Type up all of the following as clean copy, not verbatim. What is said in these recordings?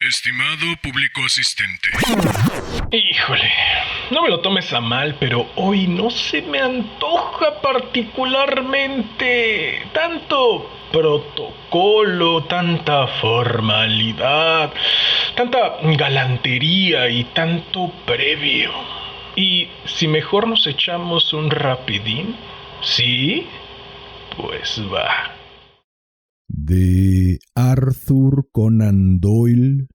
Estimado público asistente. Híjole, no me lo tomes a mal, pero hoy no se me antoja particularmente tanto protocolo, tanta formalidad, tanta galantería y tanto previo. ¿Y si mejor nos echamos un rapidín? ¿Sí? Pues va. De Arthur Conan Doyle,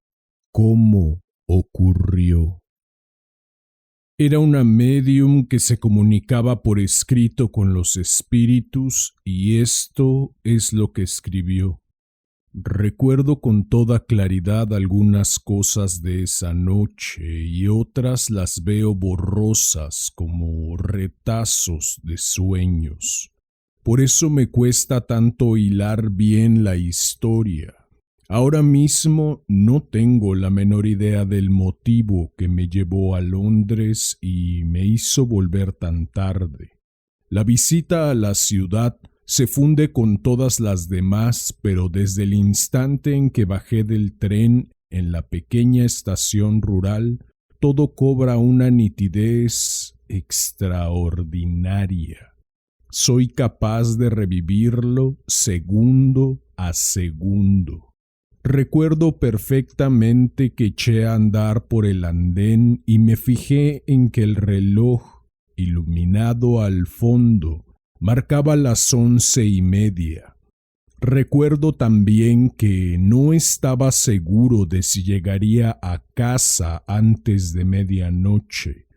¿cómo ocurrió? Era una medium que se comunicaba por escrito con los espíritus y esto es lo que escribió. Recuerdo con toda claridad algunas cosas de esa noche y otras las veo borrosas como retazos de sueños. Por eso me cuesta tanto hilar bien la historia. Ahora mismo no tengo la menor idea del motivo que me llevó a Londres y me hizo volver tan tarde. La visita a la ciudad se funde con todas las demás, pero desde el instante en que bajé del tren en la pequeña estación rural, todo cobra una nitidez extraordinaria. Soy capaz de revivirlo segundo a segundo. Recuerdo perfectamente que eché a andar por el andén y me fijé en que el reloj, iluminado al fondo, marcaba las 11:30. Recuerdo también que no estaba seguro de si llegaría a casa antes de medianoche.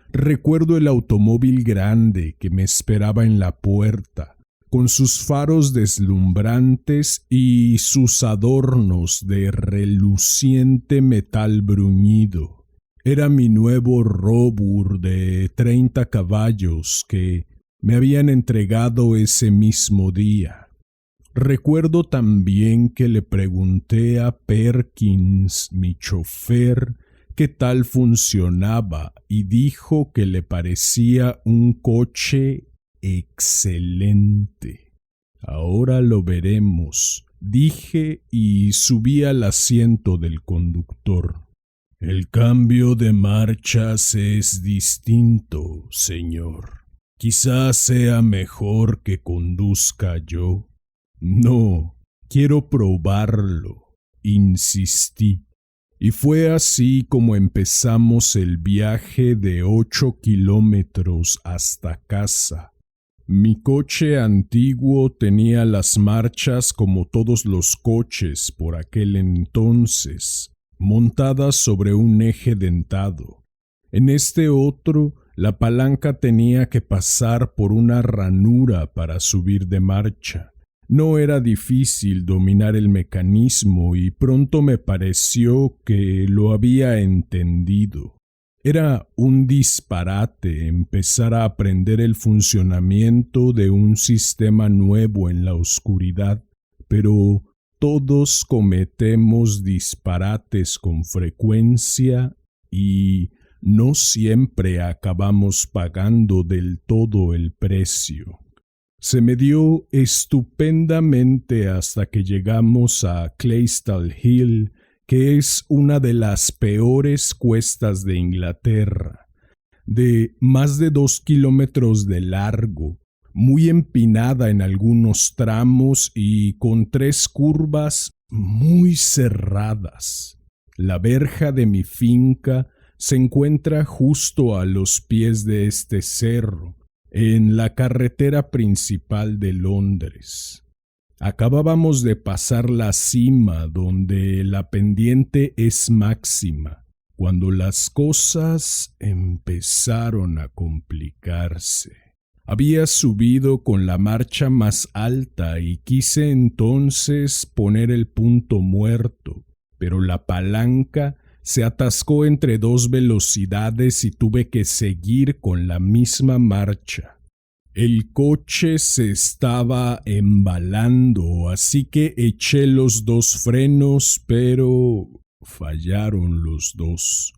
Recuerdo el automóvil grande que me esperaba en la puerta, con sus faros deslumbrantes y sus adornos de reluciente metal bruñido. Era mi nuevo Robur de 30 caballos que me habían entregado ese mismo día. Recuerdo también que le pregunté a Perkins, mi chofer, qué tal funcionaba y dijo que le parecía un coche excelente. Ahora lo veremos, dije y subí al asiento del conductor. El cambio de marchas es distinto, señor. Quizás sea mejor que conduzca yo. No, quiero probarlo, insistí. Y fue así como empezamos el viaje de 8 kilómetros hasta casa. Mi coche antiguo tenía las marchas como todos los coches por aquel entonces, montadas sobre un eje dentado. En este otro, la palanca tenía que pasar por una ranura para subir de marcha. No era difícil dominar el mecanismo y pronto me pareció que lo había entendido. Era un disparate empezar a aprender el funcionamiento de un sistema nuevo en la oscuridad, pero todos cometemos disparates con frecuencia y no siempre acabamos pagando del todo el precio. Se me dio estupendamente hasta que llegamos a Claystal Hill, que es una de las peores cuestas de Inglaterra, de más de 2 kilómetros de largo, muy empinada en algunos tramos y con 3 curvas muy cerradas. La verja de mi finca se encuentra justo a los pies de este cerro, en la carretera principal de Londres. Acabábamos de pasar la cima donde la pendiente es máxima, cuando las cosas empezaron a complicarse. Había subido con la marcha más alta y quise entonces poner el punto muerto, pero la palanca se atascó entre 2 velocidades y tuve que seguir con la misma marcha. El coche se estaba embalando, así que eché los 2 frenos, pero fallaron los 2.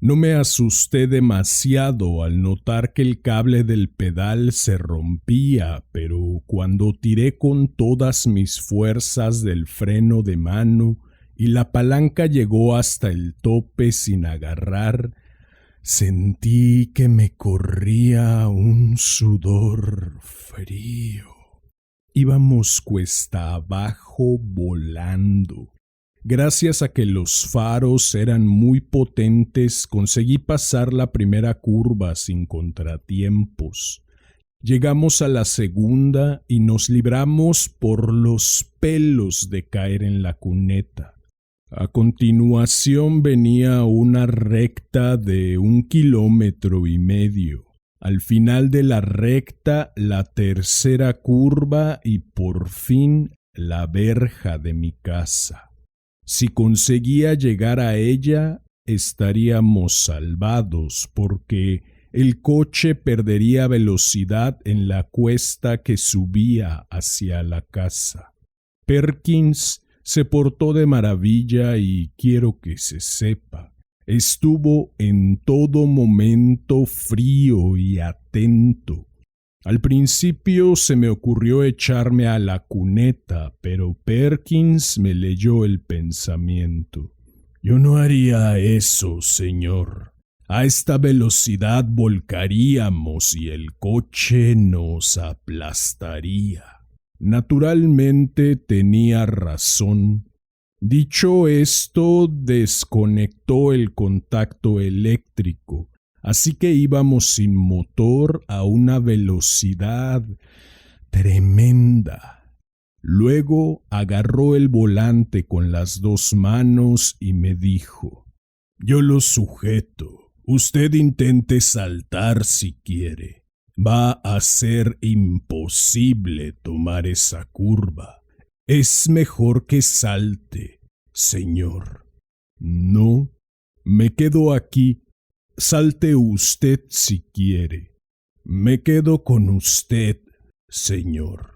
No me asusté demasiado al notar que el cable del pedal se rompía, pero cuando tiré con todas mis fuerzas del freno de mano y la palanca llegó hasta el tope sin agarrar, sentí que me corría un sudor frío. Íbamos cuesta abajo volando. Gracias a que los faros eran muy potentes, conseguí pasar la primera curva sin contratiempos. Llegamos a la segunda y nos libramos por los pelos de caer en la cuneta. A continuación venía una recta de 1,5 kilómetros. Al final de la recta, la tercera curva y por fin la verja de mi casa. Si conseguía llegar a ella, estaríamos salvados porque el coche perdería velocidad en la cuesta que subía hacia la casa. Perkins se portó de maravilla y quiero que se sepa, estuvo en todo momento frío y atento. Al principio se me ocurrió echarme a la cuneta, pero Perkins me leyó el pensamiento. Yo no haría eso, señor. A esta velocidad volcaríamos y el coche nos aplastaría. Naturalmente tenía razón. Dicho esto, desconectó el contacto eléctrico, así que íbamos sin motor a una velocidad tremenda. Luego agarró el volante con las 2 manos y me dijo: «Yo lo sujeto. Usted intente saltar si quiere. Va a ser imposible tomar esa curva. Es mejor que salte, señor». «No, me quedo aquí. Salte usted si quiere». «Me quedo con usted, señor».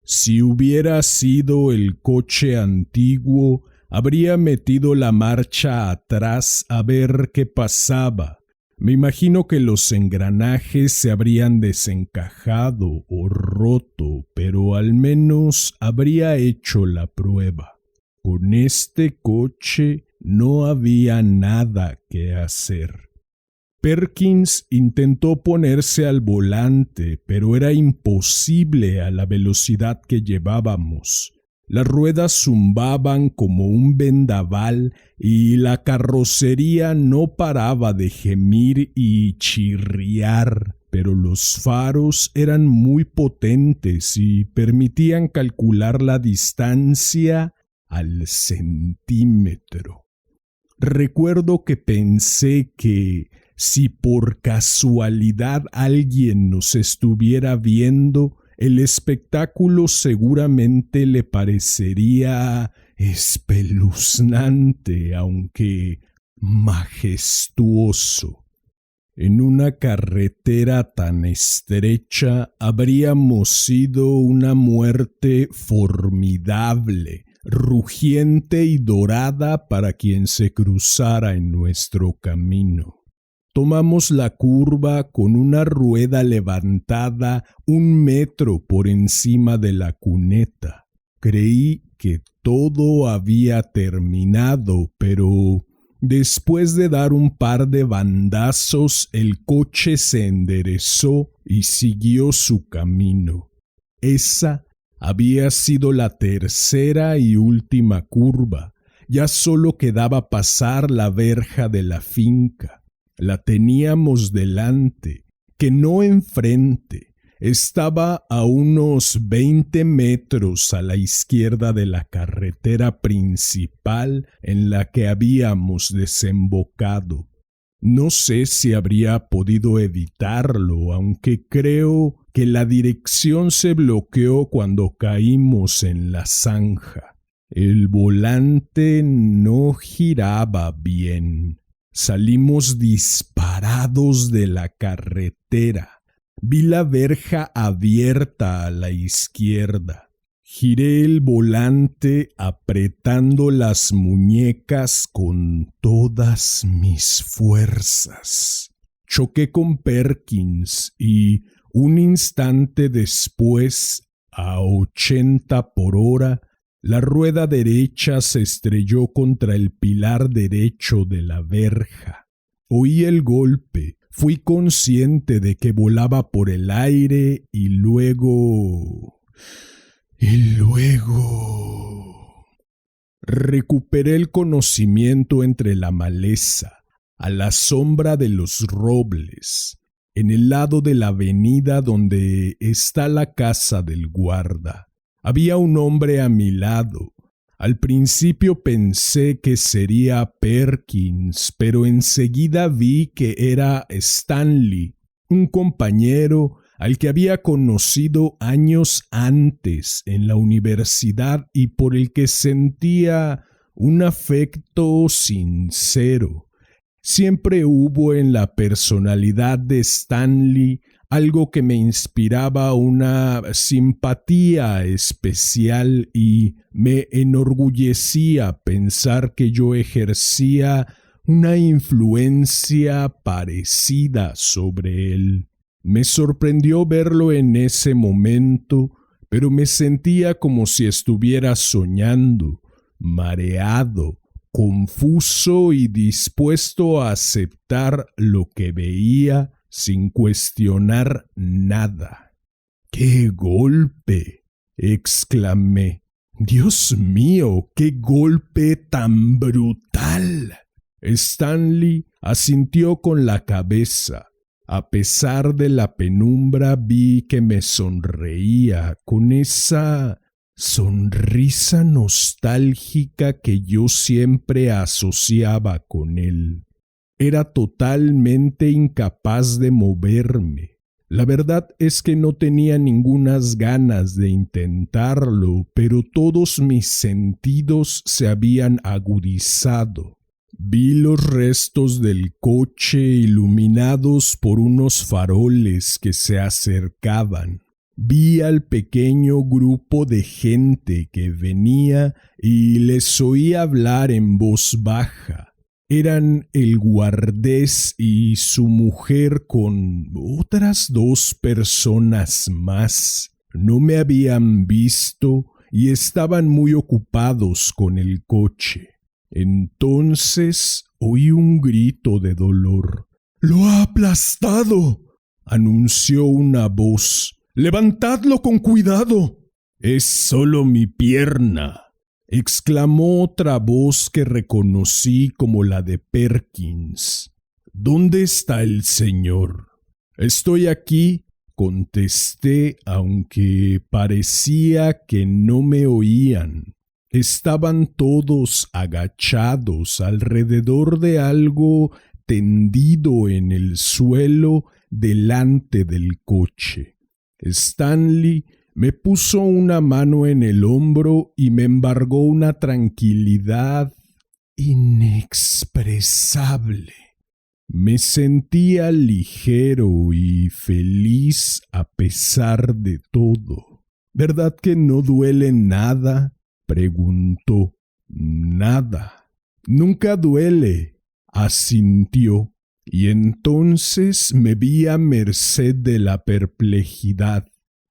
Si hubiera sido el coche antiguo, habría metido la marcha atrás a ver qué pasaba. Me imagino que los engranajes se habrían desencajado o roto, pero al menos habría hecho la prueba. Con este coche no había nada que hacer. Perkins intentó ponerse al volante, pero era imposible a la velocidad que llevábamos. Las ruedas zumbaban como un vendaval y la carrocería no paraba de gemir y chirriar, pero los faros eran muy potentes y permitían calcular la distancia al centímetro. Recuerdo que pensé que si por casualidad alguien nos estuviera viendo, el espectáculo seguramente le parecería espeluznante, aunque majestuoso. En una carretera tan estrecha habríamos sido una muerte formidable, rugiente y dorada para quien se cruzara en nuestro camino. Tomamos la curva con una rueda levantada 1 metro por encima de la cuneta. Creí que todo había terminado, pero después de dar un par de bandazos, el coche se enderezó y siguió su camino. Esa había sido la tercera y última curva. Ya solo quedaba pasar la verja de la finca. La teníamos delante, que no enfrente. Estaba a unos 20 metros a la izquierda de la carretera principal en la que habíamos desembocado. No sé si habría podido evitarlo, aunque creo que la dirección se bloqueó cuando caímos en la zanja. El volante no giraba bien. Salimos disparados de la carretera. Vi la verja abierta a la izquierda. Giré el volante apretando las muñecas con todas mis fuerzas. Choqué con Perkins y un instante después, a 80 por hora, La rueda derecha se estrelló contra el pilar derecho de la verja. Oí el golpe, fui consciente de que volaba por el aire y luego... Recuperé el conocimiento entre la maleza, a la sombra de los robles, en el lado de la avenida donde está la casa del guarda. Había un hombre a mi lado. Al principio pensé que sería Perkins, pero enseguida vi que era Stanley, un compañero al que había conocido años antes en la universidad y por el que sentía un afecto sincero. Siempre hubo en la personalidad de Stanley algo que me inspiraba una simpatía especial y me enorgullecía pensar que yo ejercía una influencia parecida sobre él. Me sorprendió verlo en ese momento, pero me sentía como si estuviera soñando, mareado, confuso y dispuesto a aceptar lo que veía sin cuestionar nada. ¡Qué golpe!, exclamé. ¡Dios mío, qué golpe tan brutal! Stanley asintió con la cabeza. A pesar de la penumbra vi que me sonreía con esa sonrisa nostálgica que yo siempre asociaba con él. Era totalmente incapaz de moverme. La verdad es que no tenía ningunas ganas de intentarlo, pero todos mis sentidos se habían agudizado. Vi los restos del coche iluminados por unos faroles que se acercaban. Vi al pequeño grupo de gente que venía y les oí hablar en voz baja. Eran el guardés y su mujer con otras 2 personas más. No me habían visto y estaban muy ocupados con el coche. Entonces oí un grito de dolor. «¡Lo ha aplastado!», anunció una voz. «¡Levantadlo con cuidado!». «Es solo mi pierna», exclamó otra voz que reconocí como la de Perkins. «¿Dónde está el señor?». «Estoy aquí», contesté, aunque parecía que no me oían. Estaban todos agachados alrededor de algo tendido en el suelo delante del coche. Stanley me puso una mano en el hombro y me embargó una tranquilidad inexpresable. Me sentía ligero y feliz a pesar de todo. «¿Verdad que no duele nada?», preguntó. «Nada». «Nunca duele», asintió, y entonces me vi a merced de la perplejidad.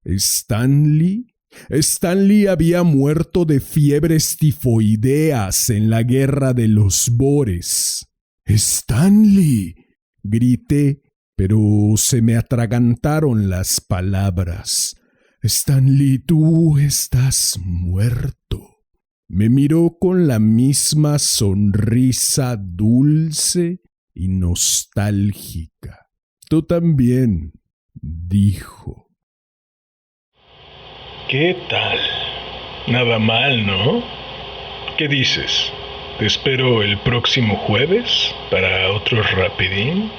¿Stanley? Stanley había muerto de fiebres tifoideas en la guerra de los Bores. «¡Stanley!», grité, pero se me atragantaron las palabras. «Stanley, tú estás muerto». Me miró con la misma sonrisa dulce y nostálgica. «Tú también», dijo. ¿Qué tal? Nada mal, ¿no? ¿Qué dices? ¿Te espero el próximo jueves para otro rapidín?